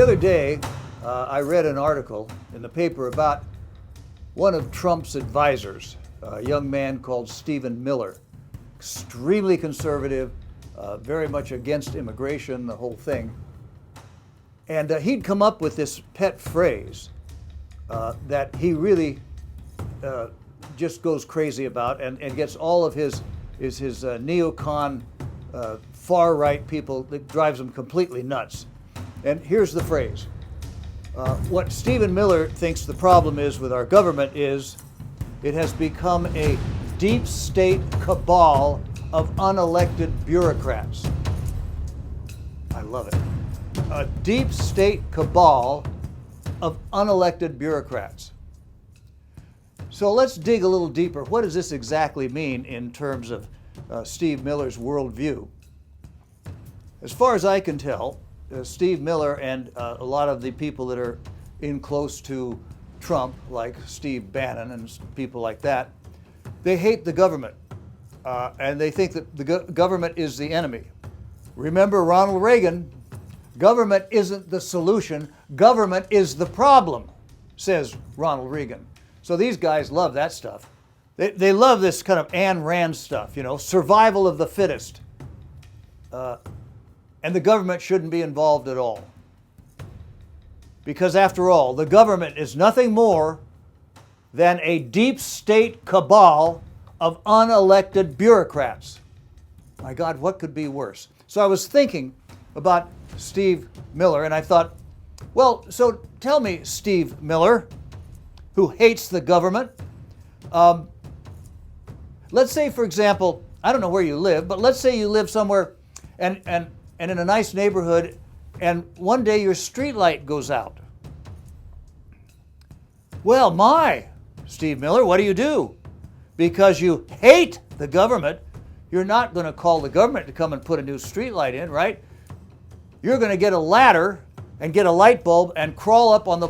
other day, I read an article in the paper about one of Trump's advisors, a young man called Stephen Miller, extremely conservative, very much against immigration, the whole thing. And he'd come up with this pet phrase that he really just goes crazy about and gets all of his neocon far-right people, that drives them completely nuts. And here's the phrase. What Stephen Miller thinks the problem is with our government is it has become a deep state cabal of unelected bureaucrats. I love it. A deep state cabal of unelected bureaucrats. So let's dig a little deeper. What does this exactly mean in terms of Steve Miller's worldview? As far as I can tell, Steve Miller and a lot of the people that are in close to Trump, like Steve Bannon and people like that, they hate the government. And they think that the government is the enemy. Remember Ronald Reagan, government isn't the solution, government is the problem, says Ronald Reagan. So these guys love that stuff. They love this kind of Ayn Rand stuff, you know, survival of the fittest. And the government shouldn't be involved at all. Because after all, the government is nothing more than a deep state cabal of unelected bureaucrats. My God, what could be worse? So I was thinking about Steve Miller, and I thought, well, so tell me, Steve Miller, who hates the government, let's say, for example, I don't know where you live, but let's say you live somewhere and in a nice neighborhood, and one day your street light goes out. Well, Steve Miller, what do? Because you hate the government, you're not going to call the government to come and put a new street light in, right? You're going to get a ladder and get a light bulb and crawl up on the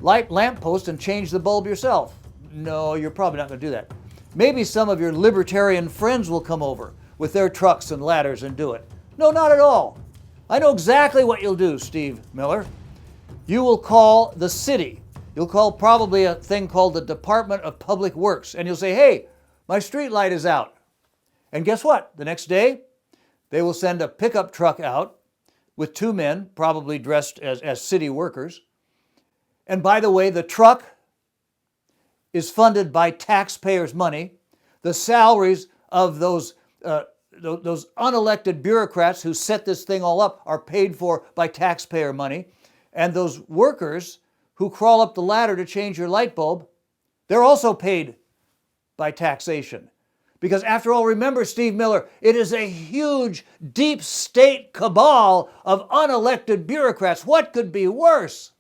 lamp post and change the bulb yourself. No, you're probably not going to do that. Maybe some of your libertarian friends will come over with their trucks and ladders and do it. No, not at all. I know exactly what you'll do, Steve Miller. You will call the city. You'll call probably a thing called the Department of Public Works, and you'll say, hey, my street light is out. And guess what? The next day, they will send a pickup truck out with two men, probably dressed as city workers. And by the way, the truck is funded by taxpayers' money. The salaries of those unelected bureaucrats who set this thing all up are paid for by taxpayer money. And those workers who crawl up the ladder to change your light bulb, they're also paid by taxation. Because after all, remember, Steve Miller, it is a huge, deep state cabal of unelected bureaucrats. What could be worse?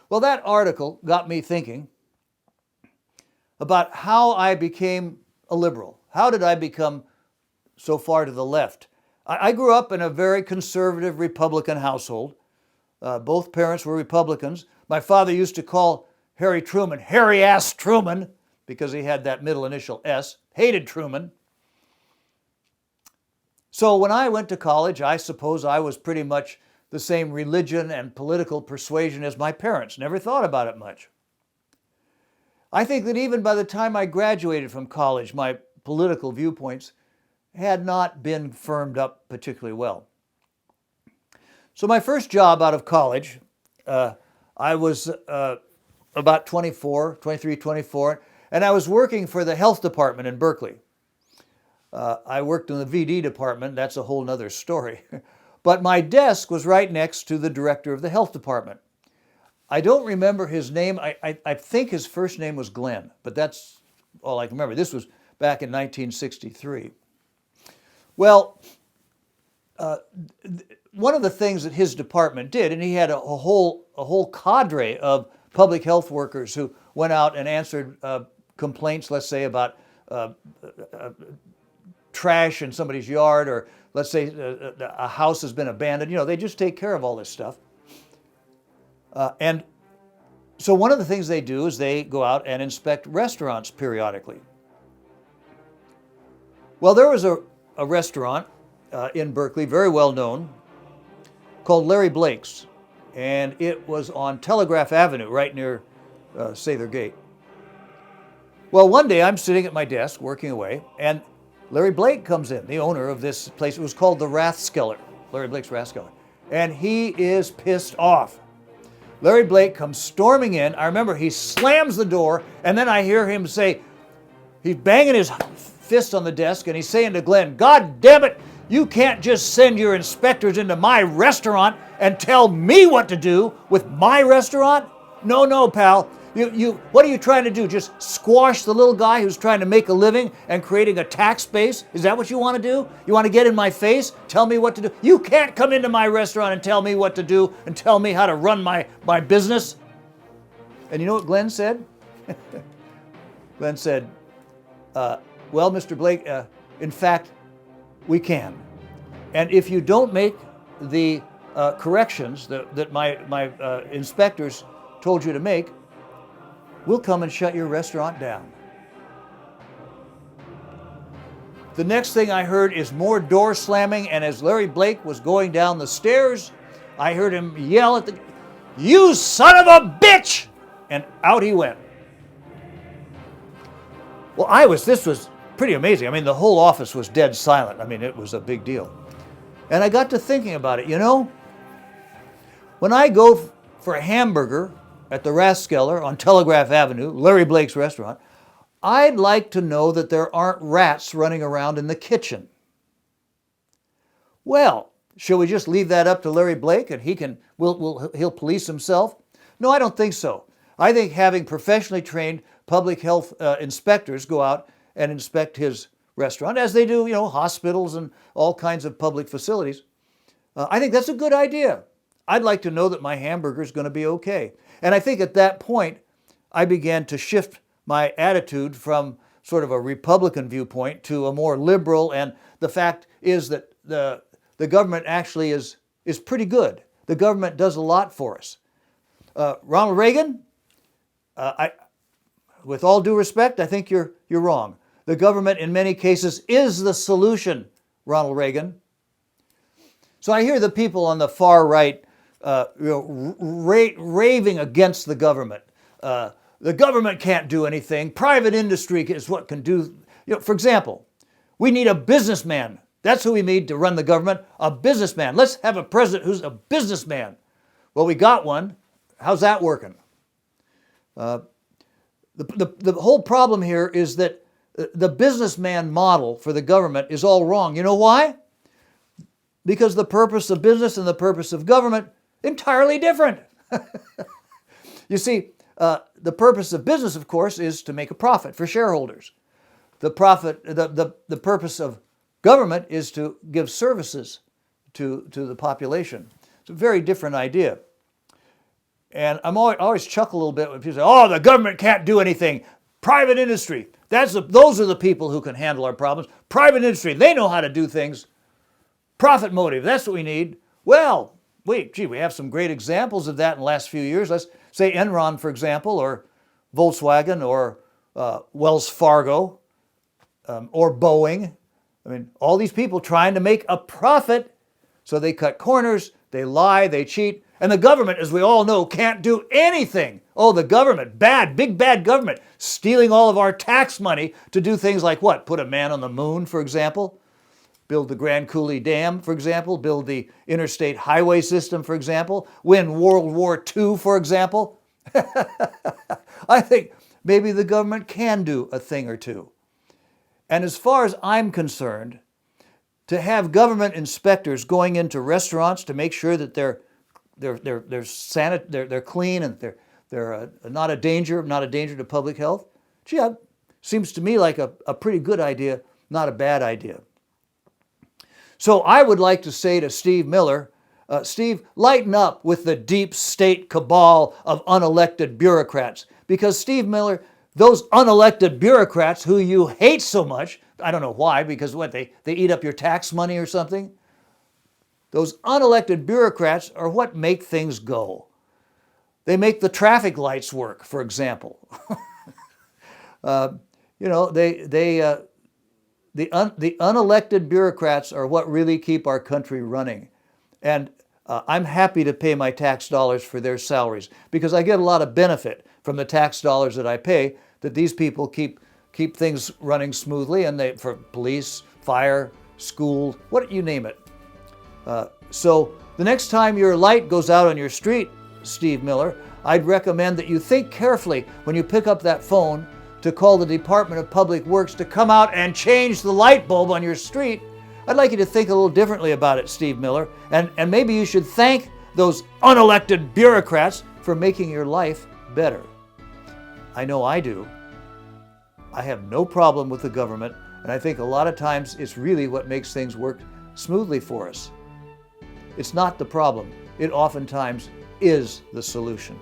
Well, that article got me thinking about how I became a liberal. How did I become so far to the left? I grew up in a very conservative Republican household. Both parents were Republicans. My father used to call Harry Truman, Harry-ass Truman, because he had that middle initial S, hated Truman. So when I went to college, I suppose I was pretty much the same religion and political persuasion as my parents. Never thought about it much. I think that even by the time I graduated from college, my political viewpoints had not been firmed up particularly well. So my first job out of college, I was about 23, 24, and I was working for the health department in Berkeley. I worked in the VD department. That's a whole nother story. But my desk was right next to the director of the health department. I don't remember his name. I think his first name was Glenn, but that's all I can remember. This was back in 1963. Well, one of the things that his department did, and he had a whole cadre of public health workers who went out and answered complaints, let's say, about trash in somebody's yard, or let's say a house has been abandoned. You know, they just take care of all this stuff. And so one of the things they do is they go out and inspect restaurants periodically. Well, there was a restaurant in Berkeley, very well known, called Larry Blake's, and it was on Telegraph Avenue, right near Sather Gate. Well, one day I'm sitting at my desk working away, and Larry Blake comes in, the owner of this place. It was called the Rathskeller, Larry Blake's Rathskeller, and he is pissed off. Larry Blake comes storming in. I remember he slams the door, and then I hear him say, he's banging his fist on the desk, and he's saying to Glenn, "God damn it, you can't just send your inspectors into my restaurant and tell me what to do with my restaurant. No, pal. What are you trying to do? Just squash the little guy who's trying to make a living and creating a tax base? Is that what you want to do? You want to get in my face? Tell me what to do? You can't come into my restaurant and tell me what to do and tell me how to run my business." And you know what Glenn said? Glenn said, "Well, Mr. Blake, in fact, we can. And if you don't make the corrections that my inspectors told you to make, we'll come and shut your restaurant down." The next thing I heard is more door slamming, and as Larry Blake was going down the stairs, I heard him yell at "You son of a bitch!" And out he went. Well, this was pretty amazing. I mean, the whole office was dead silent. I mean, it was a big deal. And I got to thinking about it. You know, when I go for a hamburger at the Rathskeller on Telegraph Avenue, Larry Blake's restaurant, I'd like to know that there aren't rats running around in the kitchen. Well, shall we just leave that up to Larry Blake and he'll police himself? No, I don't think so. I think having professionally trained public health inspectors go out and inspect his restaurant, as they do, hospitals and all kinds of public facilities, I think that's a good idea. I'd like to know that my hamburger is going to be okay. And I think at that point, I began to shift my attitude from sort of a Republican viewpoint to a more liberal, and the fact is that the government actually is pretty good. The government does a lot for us. Ronald Reagan, with all due respect, I think you're wrong. The government, in many cases, is the solution, Ronald Reagan. So I hear the people on the far right raving against the government. The government can't do anything. Private industry is what can do. For example, we need a businessman. That's who we need to run the government, a businessman. Let's have a president who's a businessman. Well, we got one. How's that working? The whole problem here is that the businessman model for the government is all wrong. You know why? Because the purpose of business and the purpose of government entirely different. You see, the purpose of business, of course, is to make a profit for shareholders. The purpose of government is to give services to the population. It's a very different idea. And I always chuckle a little bit when people say, "Oh, the government can't do anything. Private industry, those are the people who can handle our problems. Private industry, they know how to do things. Profit motive, that's what we need." Well, we have some great examples of that in the last few years. Let's say Enron, for example, or Volkswagen, or Wells Fargo, or Boeing. I mean, all these people trying to make a profit, so they cut corners, they lie, they cheat. And the government, as we all know, can't do anything. Oh, the government, bad, big bad government, stealing all of our tax money to do things like what? Put a man on the moon, for example. Build the Grand Coulee Dam, for example. Build the interstate highway system, for example. Win World War II, for example. I think maybe the government can do a thing or two. And as far as I'm concerned, to have government inspectors going into restaurants to make sure that they're clean and they're not a danger to public health, seems to me like a pretty good idea, not a bad idea. So I would like to say to Steve Miller, Steve, lighten up with the deep state cabal of unelected bureaucrats. Because Steve Miller, those unelected bureaucrats who you hate so much, I don't know why, because they eat up your tax money or something? Those unelected bureaucrats are what make things go. They make the traffic lights work, for example. The unelected bureaucrats are what really keep our country running. And I'm happy to pay my tax dollars for their salaries because I get a lot of benefit from the tax dollars that I pay, that these people keep things running smoothly, and for police, fire, school, what you name it. So the next time your light goes out on your street, Steve Miller, I'd recommend that you think carefully when you pick up that phone to call the Department of Public Works to come out and change the light bulb on your street. I'd like you to think a little differently about it, Steve Miller, and maybe you should thank those unelected bureaucrats for making your life better. I know I do. I have no problem with the government, and I think a lot of times it's really what makes things work smoothly for us. It's not the problem. It oftentimes is the solution.